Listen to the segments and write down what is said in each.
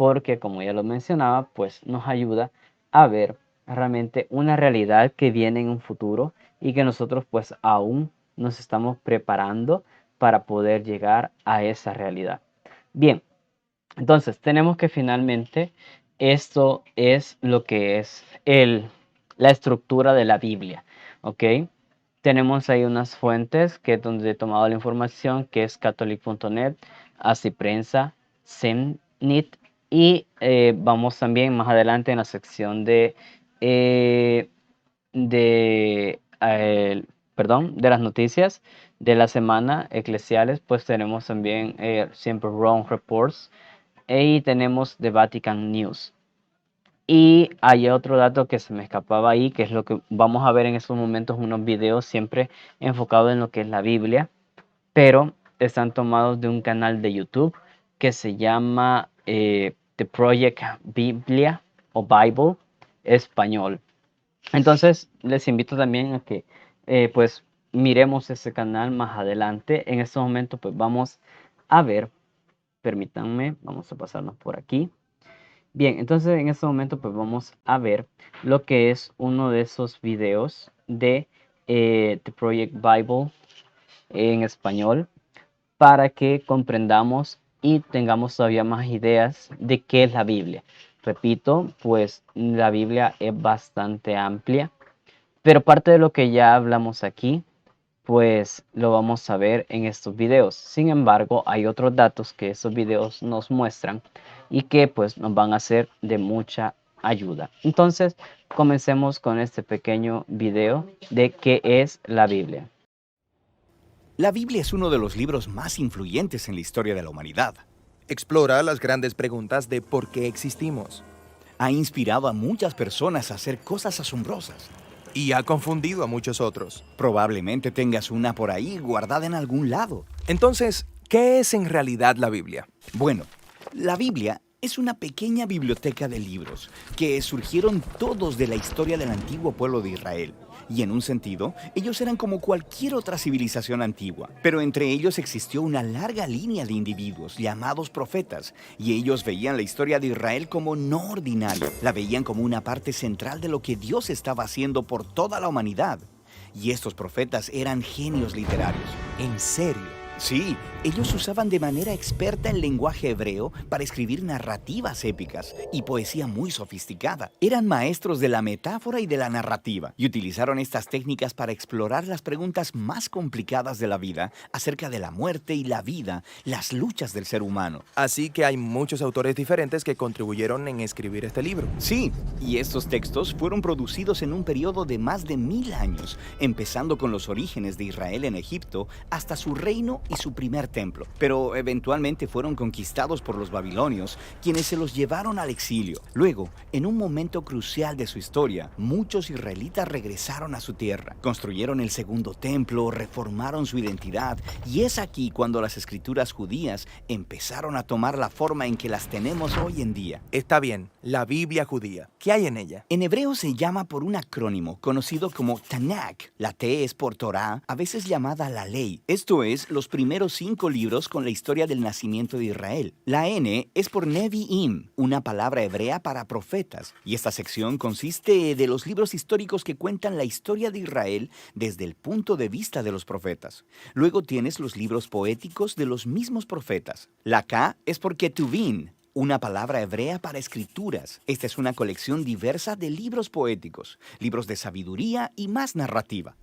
porque como ya lo mencionaba, pues nos ayuda a ver realmente una realidad que viene en un futuro y que nosotros pues aún nos estamos preparando para poder llegar a esa realidad. Bien, entonces tenemos que finalmente esto es lo que es la estructura de la Biblia, ¿ok? Tenemos ahí unas fuentes que es donde he tomado la información, que es catholic.net, Así Prensa, Semnit, y vamos también más adelante en la sección eh, de, eh, de las noticias de la semana eclesiales, pues tenemos también siempre Wrong Reports y tenemos The Vatican News. Y hay otro dato que se me escapaba ahí, que es lo que vamos a ver en estos momentos, unos videos siempre enfocados en lo que es la Biblia, pero están tomados de un canal de YouTube que se llama The Project Biblia o Bible Español. Entonces les invito también a que pues miremos ese canal más adelante. En estos momentos pues vamos a ver, permítanme, vamos a pasarnos por aquí. Bien, entonces en este momento pues vamos a ver lo que es uno de esos videos de The Project Bible en español para que comprendamos y tengamos todavía más ideas de qué es la Biblia. Repito, pues la Biblia es bastante amplia, pero parte de lo que ya hablamos aquí pues lo vamos a ver en estos videos. Sin embargo, hay otros datos que estos videos nos muestran y que pues nos van a ser de mucha ayuda. Entonces, comencemos con este pequeño video de qué es la Biblia. La Biblia es uno de los libros más influyentes en la historia de la humanidad. Explora las grandes preguntas de por qué existimos. Ha inspirado a muchas personas a hacer cosas asombrosas. Y ha confundido a muchos otros. Probablemente tengas una por ahí guardada en algún lado. Entonces, ¿qué es en realidad la Biblia? Bueno, la Biblia es una pequeña biblioteca de libros que surgieron todos de la historia del antiguo pueblo de Israel. Y en un sentido, ellos eran como cualquier otra civilización antigua. Pero entre ellos existió una larga línea de individuos llamados profetas. Y ellos veían la historia de Israel como no ordinaria. La veían como una parte central de lo que Dios estaba haciendo por toda la humanidad. Y estos profetas eran genios literarios. ¿En serio? Sí, ellos usaban de manera experta el lenguaje hebreo para escribir narrativas épicas y poesía muy sofisticada. Eran maestros de la metáfora y de la narrativa y utilizaron estas técnicas para explorar las preguntas más complicadas de la vida acerca de la muerte y la vida, las luchas del ser humano. Así que hay muchos autores diferentes que contribuyeron en escribir este libro. Sí, y estos textos fueron producidos en un periodo de más de 1000 años, empezando con los orígenes de Israel en Egipto hasta su reino y su primer templo, pero eventualmente fueron conquistados por los babilonios, quienes se los llevaron al exilio. Luego, en un momento crucial de su historia, muchos israelitas regresaron a su tierra, construyeron el segundo templo, reformaron su identidad, y es aquí cuando las escrituras judías empezaron a tomar la forma en que las tenemos hoy en día. Está bien, la Biblia judía. ¿Qué hay en ella? En hebreo se llama por un acrónimo conocido como Tanakh. La T es por Torah, a veces llamada la ley. Esto es, los primeros 5 libros con la historia del nacimiento de Israel. La N es por Nevi'im, una palabra hebrea para profetas. Y esta sección consiste de los libros históricos que cuentan la historia de Israel desde el punto de vista de los profetas. Luego tienes los libros poéticos de los mismos profetas. La K es por Ketuvim, una palabra hebrea para escrituras. Esta es una colección diversa de libros poéticos, libros de sabiduría y más narrativa.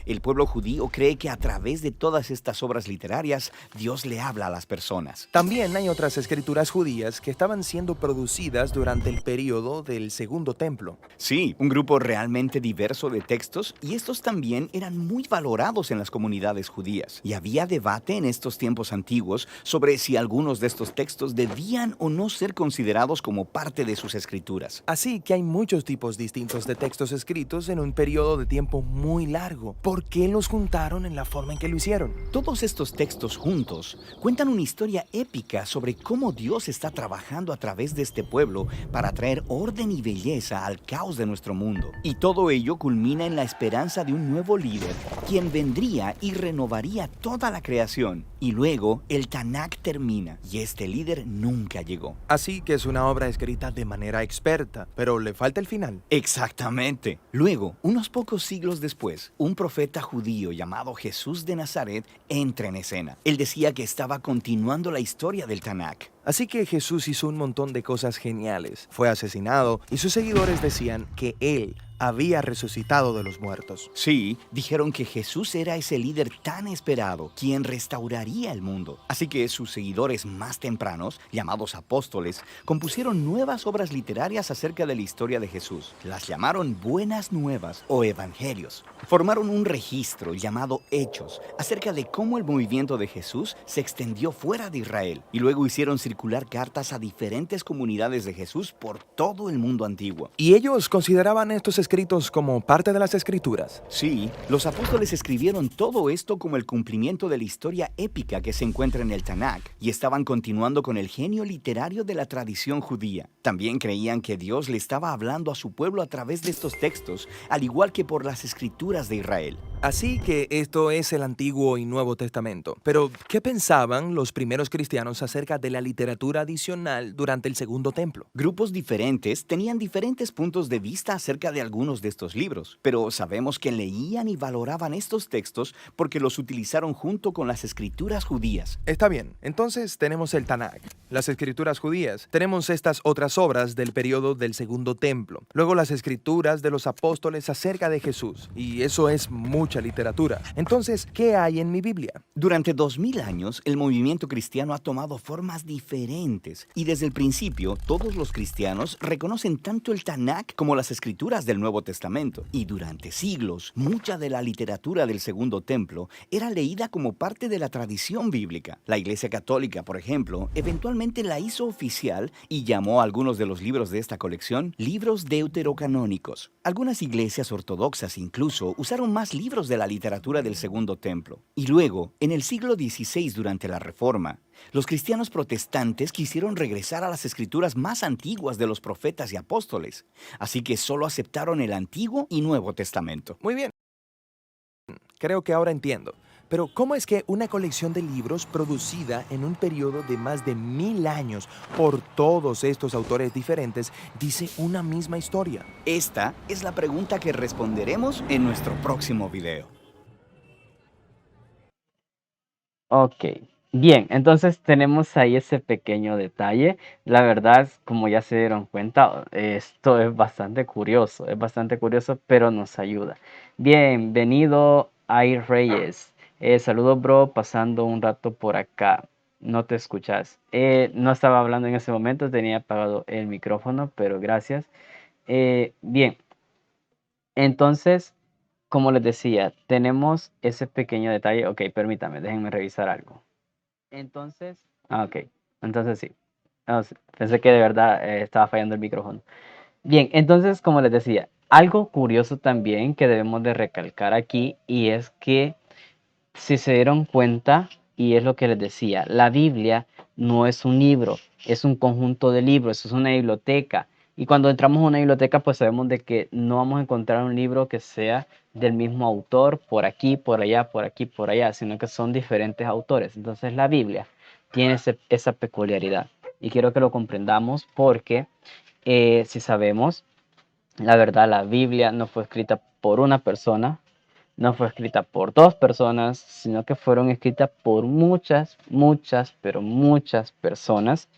El pueblo judío cree que a través de todas estas obras literarias, Dios le habla a las personas. También hay otras escrituras judías que estaban siendo producidas durante el periodo del Segundo Templo. Sí, un grupo realmente diverso de textos, y estos también eran muy valorados en las comunidades judías. Y había debate en estos tiempos antiguos sobre si algunos de estos textos debían o no ser considerados como parte de sus escrituras. Así que hay muchos tipos distintos de textos escritos en un periodo de tiempo muy largo. por qué los juntaron en la forma en que lo hicieron. Todos estos textos juntos cuentan una historia épica sobre cómo Dios está trabajando a través de este pueblo para traer orden y belleza al caos de nuestro mundo. Y todo ello culmina en la esperanza de un nuevo líder, quien vendría y renovaría toda la creación. Y luego el Tanakh termina y este líder nunca llegó. Así que es una obra escrita de manera experta, pero le falta el final. Exactamente. Luego, unos pocos siglos después, un profeta judío llamado Jesús de Nazaret entra en escena. Él decía que estaba continuando la historia del Tanakh. Así que Jesús hizo un montón de cosas geniales. Fue asesinado y sus seguidores decían que él había resucitado de los muertos. Sí, dijeron que Jesús era ese líder tan esperado, quien restauraría el mundo. Así que sus seguidores más tempranos, llamados apóstoles, compusieron nuevas obras literarias acerca de la historia de Jesús. Las llamaron Buenas Nuevas o Evangelios. Formaron un registro llamado Hechos acerca de cómo el movimiento de Jesús se extendió fuera de Israel y luego hicieron circular cartas a diferentes comunidades de Jesús por todo el mundo antiguo. ¿Y ellos consideraban estos escritos como parte de las Escrituras? Sí, los apóstoles escribieron todo esto como el cumplimiento de la historia épica que se encuentra en el Tanakh y estaban continuando con el genio literario de la tradición judía. También creían que Dios le estaba hablando a su pueblo a través de estos textos, al igual que por las escrituras de Israel. Así que esto es el Antiguo y Nuevo Testamento. Pero, ¿qué pensaban los primeros cristianos acerca de la literatura adicional durante el Segundo Templo? Grupos diferentes tenían diferentes puntos de vista acerca de algunos de estos libros, pero sabemos que leían y valoraban estos textos porque los utilizaron junto con las escrituras judías. Está bien, entonces tenemos el Tanakh, las escrituras judías, tenemos estas otras obras del periodo del Segundo Templo, luego las escrituras de los apóstoles acerca de Jesús, y eso es mucha literatura. Entonces, ¿qué hay en mi Biblia? Durante 2000 años, el movimiento cristiano ha tomado formas diferentes y desde el principio todos los cristianos reconocen tanto el Tanakh como las escrituras del Nuevo Testamento. Y durante siglos, mucha de la literatura del Segundo Templo era leída como parte de la tradición bíblica. La Iglesia Católica, por ejemplo, eventualmente la hizo oficial y llamó a algunos de los libros de esta colección libros deuterocanónicos. Algunas iglesias ortodoxas incluso usaron más libros de la literatura del Segundo Templo. Y luego, en el siglo XVI, durante la Reforma, los cristianos protestantes quisieron regresar a las escrituras más antiguas de los profetas y apóstoles, así que solo aceptaron el Antiguo y Nuevo Testamento. Muy bien, creo que ahora entiendo. Pero ¿cómo es que una colección de libros producida en un periodo de más de 1000 años por todos estos autores diferentes dice una misma historia? Esta es la pregunta que responderemos en nuestro próximo video. Ok, bien, entonces tenemos ahí ese pequeño detalle. La verdad, como ya se dieron cuenta, esto es bastante curioso, pero nos ayuda. Bienvenido, Ay Reyes. Saludos, bro, pasando un rato por acá. No te escuchas. No estaba hablando en ese momento, tenía apagado el micrófono, pero gracias. Bien, entonces, como les decía, tenemos ese pequeño detalle. Ok, permítame, déjenme revisar algo. Entonces, ok, entonces sí. No, sí, pensé que de verdad estaba fallando el micrófono. Bien, entonces, como les decía, algo curioso también que debemos de recalcar aquí y es que si se dieron cuenta, y es lo que les decía, la Biblia no es un libro, es un conjunto de libros, es una biblioteca. Y cuando entramos a una biblioteca, pues sabemos de que no vamos a encontrar un libro que sea del mismo autor, por aquí, por allá, por aquí, por allá, sino que son diferentes autores. Entonces la Biblia tiene esa peculiaridad. Y quiero que lo comprendamos porque si sabemos, la verdad, la Biblia no fue escrita por una persona, no fue escrita por dos personas, sino que fueron escritas por muchas, muchas, pero muchas personas.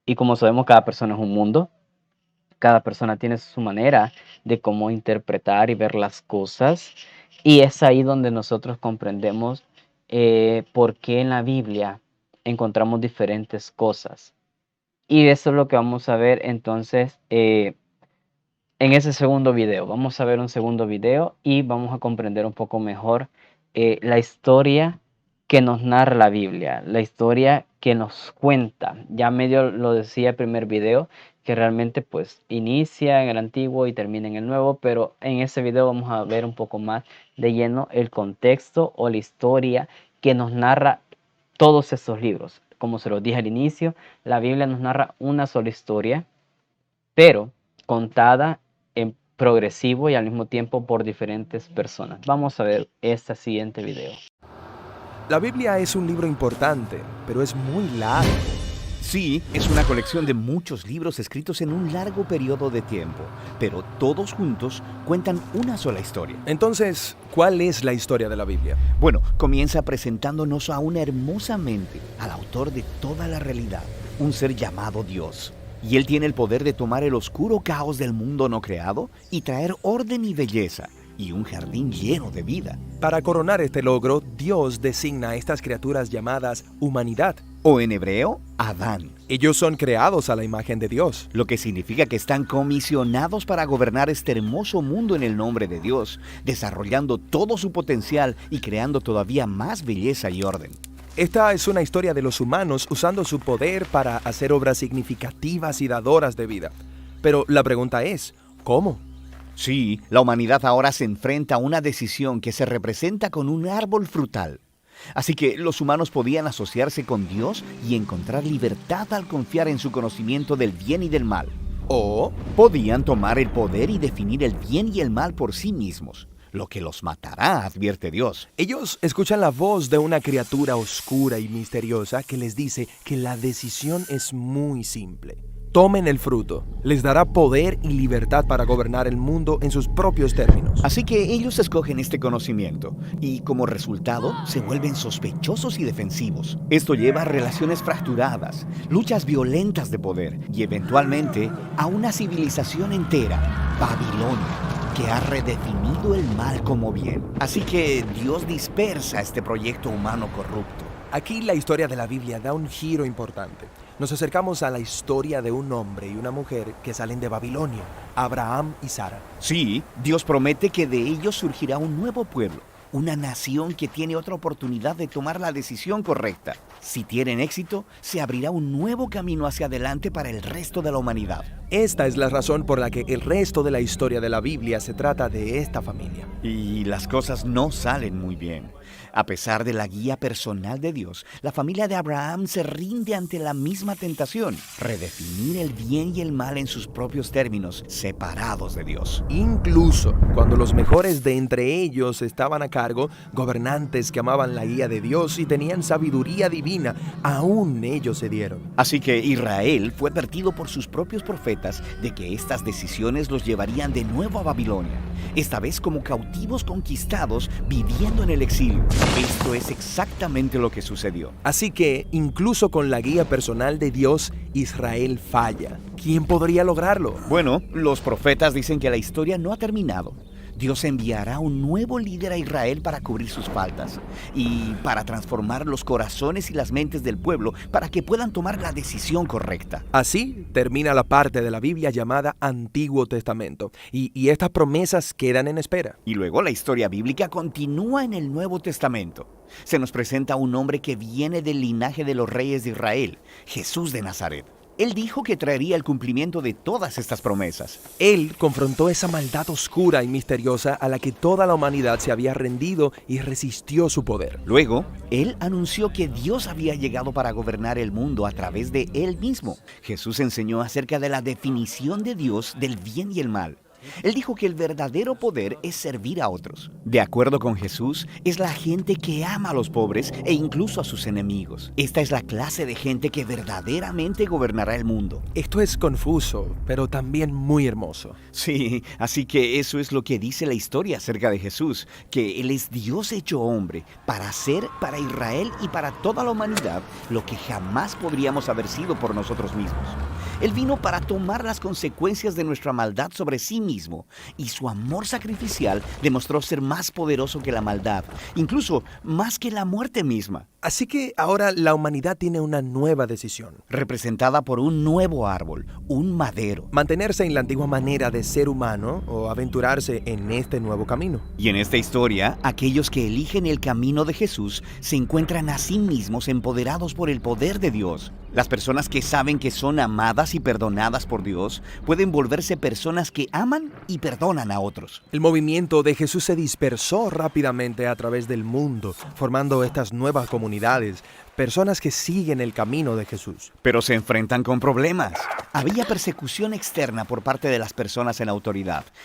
Y como sabemos, cada persona es un mundo. Cada persona tiene su manera de cómo interpretar y ver las cosas. Y es ahí donde nosotros comprendemos por qué en la Biblia encontramos diferentes cosas. Y eso es lo que vamos a ver entonces en ese segundo video. Vamos a ver un segundo video y vamos a comprender un poco mejor la historia que nos narra la Biblia, la historia que nos cuenta. Ya medio lo decía el primer video, que realmente pues inicia en el Antiguo y termina en el Nuevo, pero en ese video vamos a ver un poco más de lleno el contexto o la historia que nos narra todos esos libros. Como se los dije al inicio, la Biblia nos narra una sola historia, pero contada en progresivo y al mismo tiempo por diferentes personas. Vamos a ver este siguiente video. La Biblia es un libro importante, pero es muy largo. Sí, es una colección de muchos libros escritos en un largo periodo de tiempo, pero todos juntos cuentan una sola historia. Entonces, ¿cuál es la historia de la Biblia? Bueno, comienza presentándonos aún hermosamente al autor de toda la realidad, un ser llamado Dios. Y él tiene el poder de tomar el oscuro caos del mundo no creado y traer orden y belleza, y un jardín lleno de vida. Para coronar este logro, Dios designa a estas criaturas llamadas humanidad. O en hebreo, Adán. Ellos son creados a la imagen de Dios. Lo que significa que están comisionados para gobernar este hermoso mundo en el nombre de Dios, desarrollando todo su potencial y creando todavía más belleza y orden. Esta es una historia de los humanos usando su poder para hacer obras significativas y dadoras de vida. Pero la pregunta es, ¿cómo? Sí, la humanidad ahora se enfrenta a una decisión que se representa con un árbol frutal. Así que los humanos podían asociarse con Dios y encontrar libertad al confiar en su conocimiento del bien y del mal. O podían tomar el poder y definir el bien y el mal por sí mismos, lo que los matará, advierte Dios. Ellos escuchan la voz de una criatura oscura y misteriosa que les dice que la decisión es muy simple. Tomen el fruto, les dará poder y libertad para gobernar el mundo en sus propios términos. Así que ellos escogen este conocimiento y como resultado se vuelven sospechosos y defensivos. Esto lleva a relaciones fracturadas, luchas violentas de poder y eventualmente a una civilización entera, Babilonia, que ha redefinido el mal como bien. Así que Dios dispersa este proyecto humano corrupto. Aquí la historia de la Biblia da un giro importante. Nos acercamos a la historia de un hombre y una mujer que salen de Babilonia, Abraham y Sara. Sí, Dios promete que de ellos surgirá un nuevo pueblo, una nación que tiene otra oportunidad de tomar la decisión correcta. Si tienen éxito, se abrirá un nuevo camino hacia adelante para el resto de la humanidad. Esta es la razón por la que el resto de la historia de la Biblia se trata de esta familia. Y las cosas no salen muy bien. A pesar de la guía personal de Dios, la familia de Abraham se rinde ante la misma tentación, redefinir el bien y el mal en sus propios términos, separados de Dios. Incluso cuando los mejores de entre ellos estaban a cargo, gobernantes que amaban la guía de Dios y tenían sabiduría divina, aún ellos cedieron. Así que Israel fue advertido por sus propios profetas de que estas decisiones los llevarían de nuevo a Babilonia, esta vez como cautivos conquistados viviendo en el exilio. Esto es exactamente lo que sucedió. Así que, incluso con la guía personal de Dios, Israel falla. ¿Quién podría lograrlo? Bueno, los profetas dicen que la historia no ha terminado. Dios enviará un nuevo líder a Israel para cubrir sus faltas y para transformar los corazones y las mentes del pueblo para que puedan tomar la decisión correcta. Así termina la parte de la Biblia llamada Antiguo Testamento y estas promesas quedan en espera. Y luego la historia bíblica continúa en el Nuevo Testamento. Se nos presenta un hombre que viene del linaje de los reyes de Israel, Jesús de Nazaret. Él dijo que traería el cumplimiento de todas estas promesas. Él confrontó esa maldad oscura y misteriosa a la que toda la humanidad se había rendido y resistió su poder. Luego, él anunció que Dios había llegado para gobernar el mundo a través de él mismo. Jesús enseñó acerca de la definición de Dios del bien y el mal. Él dijo que el verdadero poder es servir a otros. De acuerdo con Jesús, es la gente que ama a los pobres e incluso a sus enemigos. Esta es la clase de gente que verdaderamente gobernará el mundo. Esto es confuso, pero también muy hermoso. Sí, así que eso es lo que dice la historia acerca de Jesús, que Él es Dios hecho hombre, para hacer para Israel y para toda la humanidad lo que jamás podríamos haber sido por nosotros mismos. Él vino para tomar las consecuencias de nuestra maldad sobre sí mismo, y su amor sacrificial demostró ser más poderoso que la maldad, incluso más que la muerte misma. Así que ahora la humanidad tiene una nueva decisión. Representada por un nuevo árbol, un madero. Mantenerse en la antigua manera de ser humano o aventurarse en este nuevo camino. Y en esta historia, aquellos que eligen el camino de Jesús se encuentran a sí mismos empoderados por el poder de Dios. Las personas que saben que son amadas y perdonadas por Dios pueden volverse personas que aman y perdonan a otros. El movimiento de Jesús se dispersó rápidamente a través del mundo, formando estas nuevas comunidades, personas que siguen el camino de Jesús. Pero se enfrentan con problemas. Había persecución externa por parte de las personas en autoridad